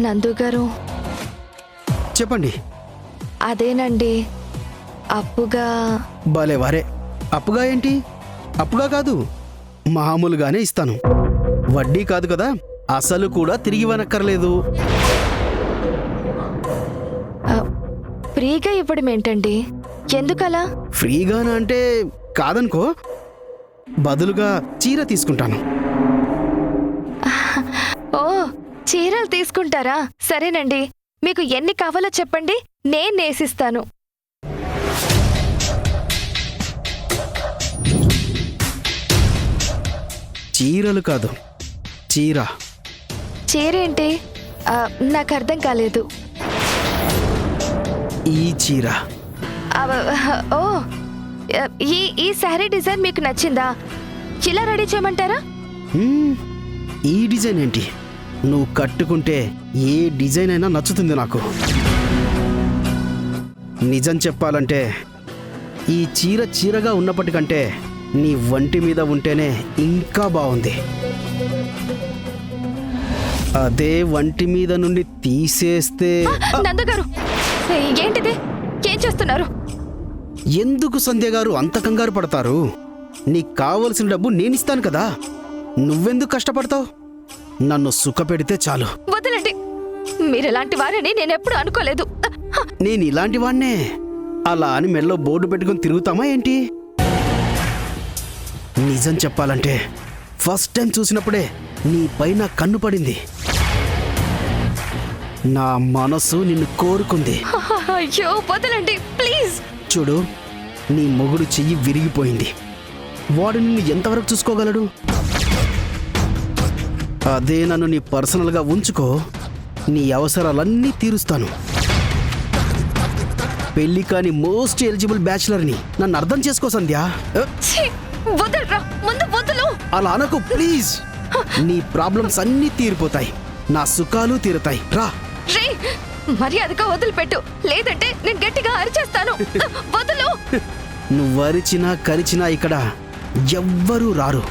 నందు గారు, చెప్పండి. అదేనండి, అప్పుగా. భలే వారే. అప్పుగా ఏంటి? అప్పుగా కాదు, మామూలుగానే ఇస్తాను. వడ్డీ కాదు కదా, అసలు కూడా తిరిగి ఇవ్వనక్కర్లేదు. ఫ్రీగా ఇవ్వడం ఏంటండి? ఎందుకలా? ఫ్రీగానా అంటే కాదనుకో, బదులుగా చీర తీసుకుంటాను. ఓ, చీరలు తీసుకుంటారా? సరేనండి, మీకు ఎన్ని కావాలో చెప్పండి, నేను నేసిస్తాను. చీరలు కాదు, చీర. చీరేంటి? నాకు అర్థం కాలేదు. ఈ చీర. ఓ, ఈ శారీ డిజైన్ మీకు నచ్చిందా? ఇలా రెడీ చేయమంటారా? ఈ డిజైన్ ఏంటి? నువ్వు కట్టుకుంటే ఏ డిజైన్ అయినా నచ్చుతుంది నాకు. నిజం చెప్పాలంటే ఈ చీర చీరగా ఉన్నప్పటికంటే నీ వంటి మీద ఉంటేనే ఇంకా బాగుంది. అదే వంటి మీద నుండి తీసేస్తే. నందగారు, ఏంటిది? ఏం చేస్తున్నారు? ఎందుకు సంధ్య గారు అంత కంగారు పడతారు? నీకు కావలసిన డబ్బు నేనిస్తాను కదా, నువ్వెందుకు కష్టపడతావు? నన్ను సుఖపెడితే చాలు. వదలండి, మీరెలాంటి వారని నేనెప్పుడు అనుకోలేదు. నేను ఇలాంటి వాణ్ణే. అలా అని మెల్లో బోర్డు పెట్టుకుని తిరుగుతామా ఏంటి? నిజం చెప్పాలంటే ఫస్ట్ టైం చూసినప్పుడే నీ పైన కన్ను పడింది. నా మనసు నిన్ను కోరుకుంది. అయ్యో వదలండి ప్లీజ్. చూడు, నీ మొగుడు చెయ్యి విరిగిపోయింది. వాడు నిన్ను ఎంతవరకు చూసుకోగలడు? అదే నన్ను నీ పర్సనల్గా ఉంచుకో, నీ అవసరాలన్నీ తీరుస్తాను. పెళ్లి కాని మోస్ట్ ఎలిజిబుల్ బ్యాచులర్ని. నన్ను అర్థం చేసుకో సంధ్య. వదలరా, ముందు వదలు. అలా అనకు ప్లీజ్. నీ ప్రాబ్లమ్స్ అన్నీ తీరిపోతాయి, నా సుఖాలు తీరుతాయి. రా రే, మర్యాదగా వదిలిపెట్టు, లేదంటే నేను గట్టిగా అరిచేస్తాను. వదలు. నువ్వు అరిచినా కరిచినా ఇక్కడ ఎవ్వరూ రారు.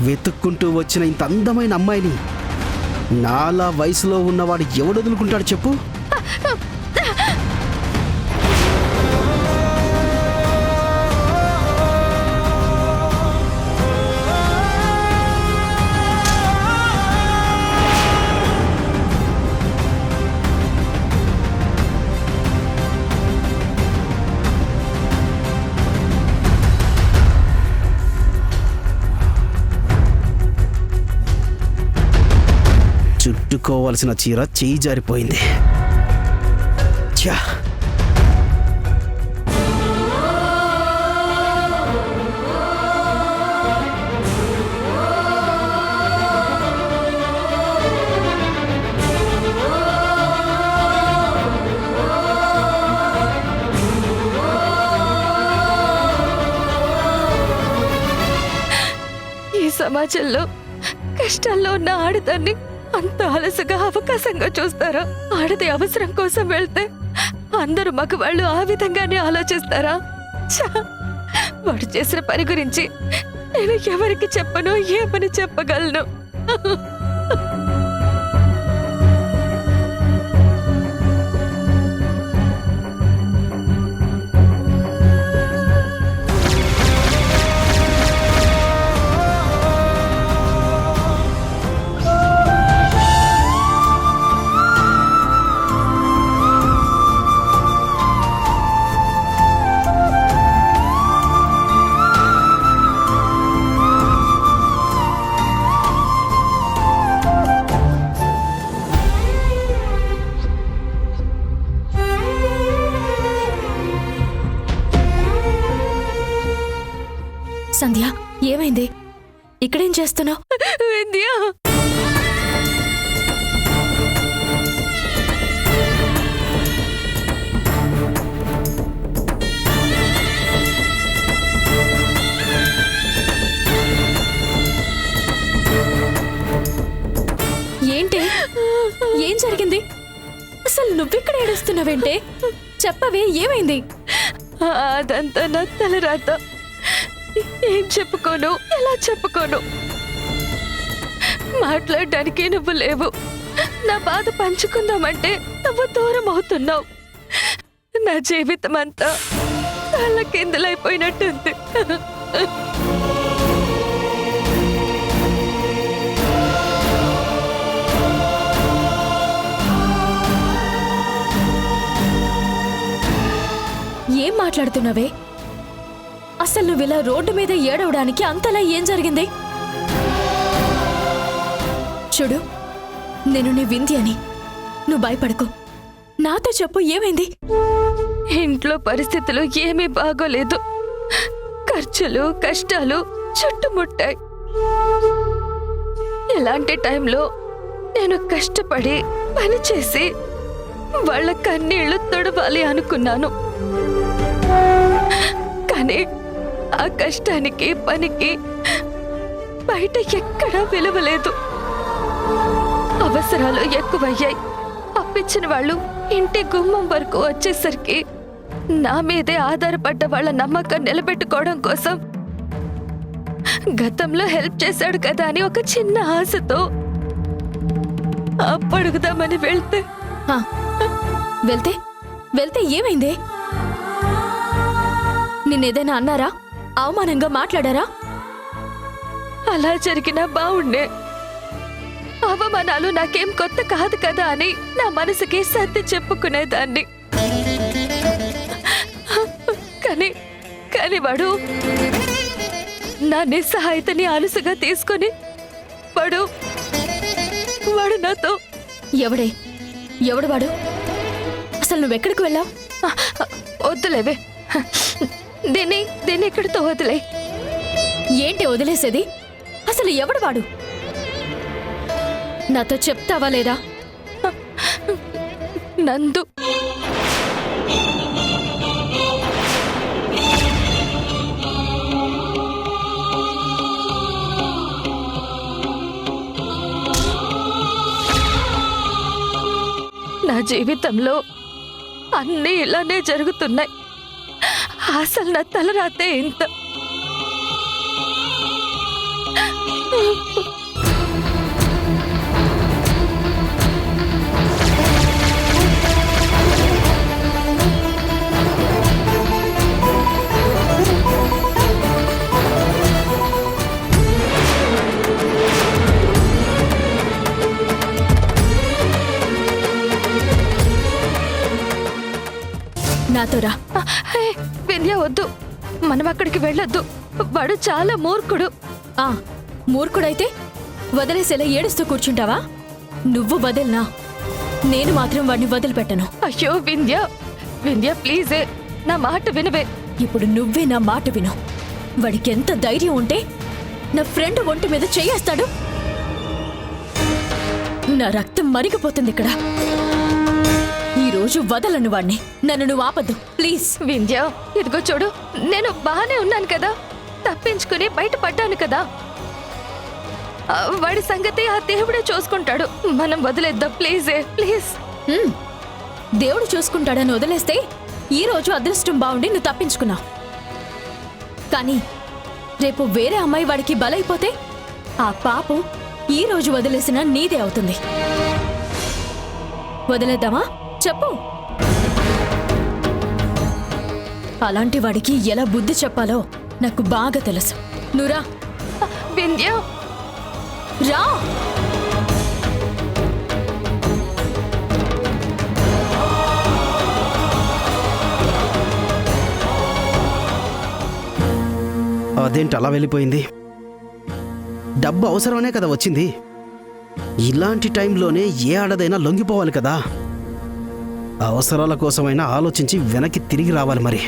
వెతుక్కుంటూ వచ్చిన ఇంత అందమైన అమ్మాయిని నాలా వయసులో ఉన్నవాడు ఎవడొదులుకుంటాడు చెప్పు? చుట్టుకోవాల్సిన చీర చేయి జారిపోయింది. ఛా! ఈ సమాజంలో కష్టాల్లో ఉన్న ఆడదాన్ని అంత అలసగా అవకాశంగా చూస్తారా? ఆడది అవసరం కోసం వెళ్తే అందరూ మగవాళ్ళు ఆ విధంగానే ఆలోచిస్తారా? వాడు చేసిన పని గురించి నేను ఎవరికి చెప్పను, ఏమని చెప్పగలను? సంధ్య, ఏమైంది? ఇక్కడేం చేస్తున్నావు? వింధ్య, ఏంటి? ఏం జరిగింది? అసలు నువ్విక్కడ ఏడుస్తున్నావేంటే? చెప్పవే, ఏమైంది? అదంతా నా తలరాత. ఏం చెప్పుకోను, ఎలా చెప్పుకోను? మాట్లాడడానికి నువ్వు లేవు. నా బాధ పంచుకుందామంటే నువ్వు దూరం అవుతున్నావు. నా జీవితం అంతా తల కిందలైపోయినట్టుంది. ఏం మాట్లాడుతున్నావే? అసలు నువ్వు ఇలా రోడ్డు మీద ఏడవడానికి అంతలా ఏం జరిగింది? చూడు, నేను నీ వింధ్యని. నువ్వు భయపడకు, నాతో చెప్పు, ఏమైంది? ఇంట్లో పరిస్థితులు ఏమీ బాగోలేదు. ఖర్చులు కష్టాలు చుట్టుముట్టాయి. ఇలాంటి టైంలో నేను కష్టపడి పనిచేసి వాళ్ళ కన్నీళ్లు తొడవాలి అనుకున్నాను. కానీ ఆ కష్టానికి పనికి బయట ఎక్కడా విలువలేదు. అవసరాలు ఎక్కువయ్యాయి. అప్పిచ్చిన వాళ్ళు ఇంటి గుమ్మం వరకు వచ్చేసరికి నా మీదే ఆధారపడ్డ వాళ్ళ నమ్మకం నిలబెట్టుకోవడం కోసం గతంలో హెల్ప్ చేశాడు కదా అని ఒక చిన్న ఆశతో అప్పడుగుదామని వెళ్తే ఆ, వెళ్తే వెళ్తే ఏమైంది? నిన్నేదైనా అన్నారా? అవమానంగా మాట్లాడారా? అలా జరిగినా బావుండే. అవమానాలు నాకేం కొత్త కాదు కదా అని నా మనసుకి సర్ది చెప్పుకునేదాన్ని. కానీ కానీ వాడు నా నిస్సహాయతని అలుసుగా తీసుకొని వాడు నాతో ఎవడు వాడు? అసలు నువ్వెక్కడికి వెళ్ళావు? వద్దులేవే, దీన్ని ఇక్కడితో వదిలే. ఏంటి వదిలేసేది? అసలు ఎవడు వాడు? నాతో చెప్తావా లేదా? నందు. నా జీవితంలో అన్నీ ఇలానే జరుగుతున్నాయి. అసలు నా తలరాతే ఇంత. నాతో రా. హే, వింధ్య వద్దు, మనం అక్కడికి వెళ్ళొద్దు. వాడు చాలా మూర్ఖుడు. ఆ, మూర్ఖుడైతే వదిలేసేలా ఏడుస్తూ కూర్చుంటావా? నువ్వు వదిలినా నేను మాత్రం వాడిని వదిలిపెట్టను. అయ్యో వింధ్య ప్లీజే, నా మాట వినవే. ఇప్పుడు నువ్వే నా మాట విను. వాడికి ఎంత ధైర్యం ఉంటే నా ఫ్రెండ్ ఒంటి మీద చెయ్యేస్తాడు? నా రక్తం మరిగిపోతుంది ఇక్కడ. ఈ రోజు వదలను వాణ్ణి. నన్ను నువ్వు ఆపద్దు ప్లీజ్. వింధ్య, ఇదిగో చూడు, నేను బాగానే ఉన్నాను కదా, తప్పించుకుని బయటపడ్డాను కదా. వాడి సంగతి ఆ దేవుడే చూసుకుంటాడు. మనం వదిలేద్దాం ప్లీజే, ప్లీజ్. దేవుడు చూసుకుంటాడని వదిలేస్తే ఈ రోజు అదృష్టం బాగుండి నువ్వు తప్పించుకున్నావు. కానీ రేపు వేరే అమ్మాయి వాడికి బలైపోతే ఆ పాపం ఈ రోజు వదిలేసినా నీదే అవుతుంది. వదిలేద్దామా చెప్పు? అలాంటి వాడికి ఎలా బుద్ధి చెప్పాలో నాకు బాగా తెలుసు. నువ్వురా. వింధ్య, రా. అదేంటి అలా వెళ్ళిపోయింది? డబ్బు అవసరమనే కదా వచ్చింది. ఇలాంటి టైంలోనే ఏ ఆడదైనా లొంగిపోవాలి కదా. అవసరాల కోసమైనా ఆలోచించి వెనక్కి తిరిగి రావాలి మరి.